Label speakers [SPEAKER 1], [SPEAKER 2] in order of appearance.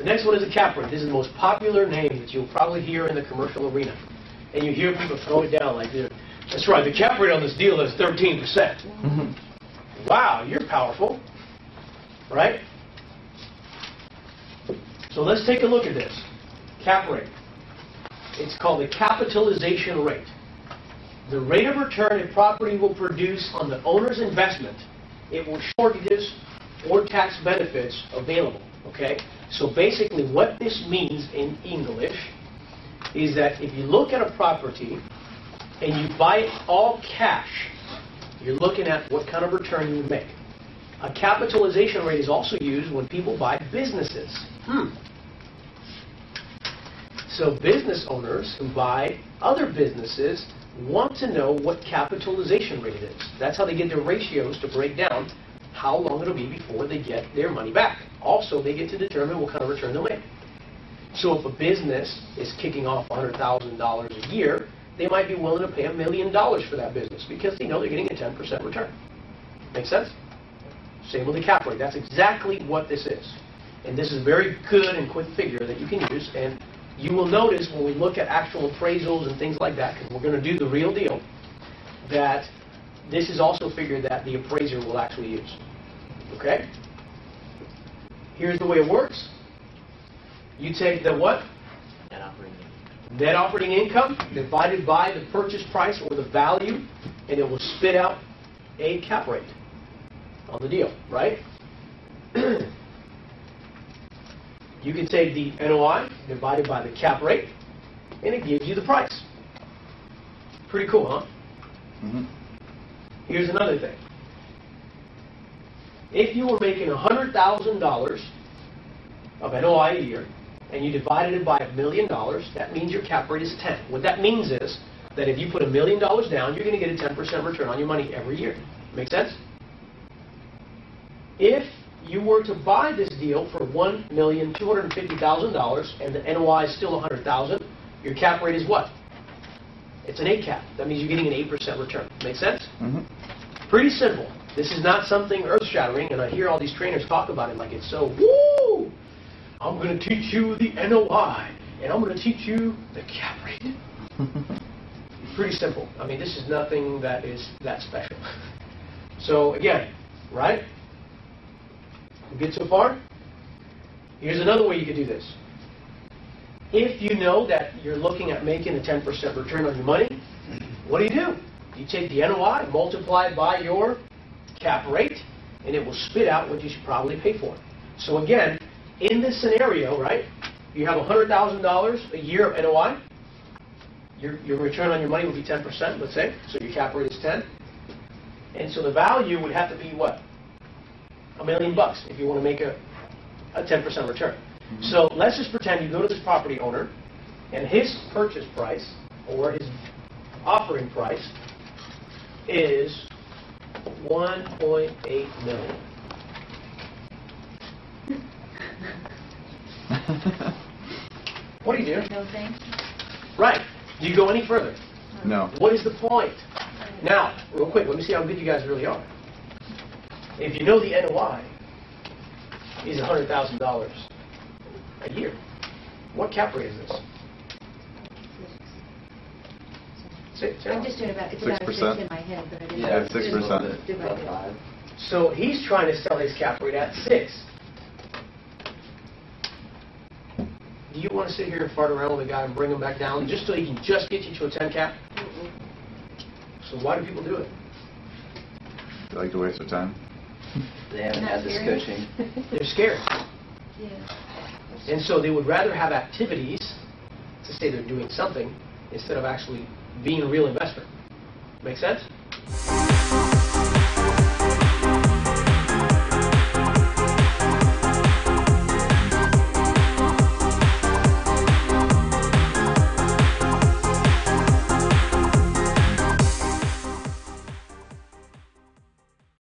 [SPEAKER 1] next one is a cap rate. This is the most popular name that you'll probably hear in the commercial arena. And you hear people throw it down like this. That's right, the cap rate on this deal is 13%. Wow, you're powerful. Right? So let's take a look at this. Cap rate. It's called the capitalization rate. The rate of return a property will produce on the owner's investment. It will mortgages or tax benefits available. Okay? So basically what this means in English is that if you look at a property and you buy it all cash, you're looking at what kind of return you would make. A capitalization rate is also used when people buy businesses. So business owners who buy other businesses want to know what capitalization rate it is. That's how they get their ratios to break down how long it'll be before they get their money back. Also, they get to determine what kind of return they'll make. So if a business is kicking off $100,000 a year, they might be willing to pay $1 million for that business because they know they're getting a 10% return. Make sense? Same with the cap rate. That's exactly what this is. And this is a very good and quick figure that you can use. And you will notice when we look at actual appraisals and things like that, because we're going to do the real deal, that this is also a figure that the appraiser will actually use. Okay? Here's the way it works. You take the what?
[SPEAKER 2] Net operating income.
[SPEAKER 1] Net operating income divided by the purchase price or the value, and it will spit out a cap rate on the deal, right? You can take the NOI divided by the cap rate, and it gives you the price. Pretty cool, huh? Here's another thing. If you were making $100,000 of NOI a year, and you divided it by $1 million, that means your cap rate is 10. What that means is that if you put $1 million down, you're going to get a 10% return on your money every year. Make sense? If you were to buy this deal for $1,250,000 and the NOI is still $100,000, your cap rate is what? It's an 8 cap. That means you're getting an 8% return. Make sense? Pretty simple. This is not something earth-shattering, and I hear all these trainers talk about it like it's so, woo! I'm going to teach you the NOI, and I'm going to teach you the cap rate. Pretty simple. I mean, this is nothing that is that special. So again, right? Good so far? Here's another way you could do this. If you know that you're looking at making a 10% return on your money, what do? You take the NOI, multiply it by your cap rate, and it will spit out what you should probably pay for it. So again, in this scenario, right, you have $100,000 a year of NOI. Your return on your money would be 10%, let's say, so your cap rate is 10. And so the value would have to be what? $1 million if you want to make a 10% return. So let's just pretend you go to this property owner, and his purchase price, or his offering price, is $1.8 million. What do you do?
[SPEAKER 3] No thanks.
[SPEAKER 1] Right. Do you go any further?
[SPEAKER 4] No.
[SPEAKER 1] What is the point? Now, real quick, let me see how good you guys really are. If you know the NOI is $100,000 a year, what cap rate is this?
[SPEAKER 3] I'm just doing about, it's about a 6 in my head, but I didn't.
[SPEAKER 4] Yeah, 6%.
[SPEAKER 3] Divide it.
[SPEAKER 1] So he's trying to sell his cap rate at 6. Do you want to sit here and fart around with a guy and bring him back down just so he can just get you to a 10 cap? So why do people do it?
[SPEAKER 4] They like to waste their time.
[SPEAKER 2] They haven't had this coaching.
[SPEAKER 1] They're scared.
[SPEAKER 3] Yeah.
[SPEAKER 1] And so they would rather have activities to say they're doing something instead of actually being a real investment. Make sense?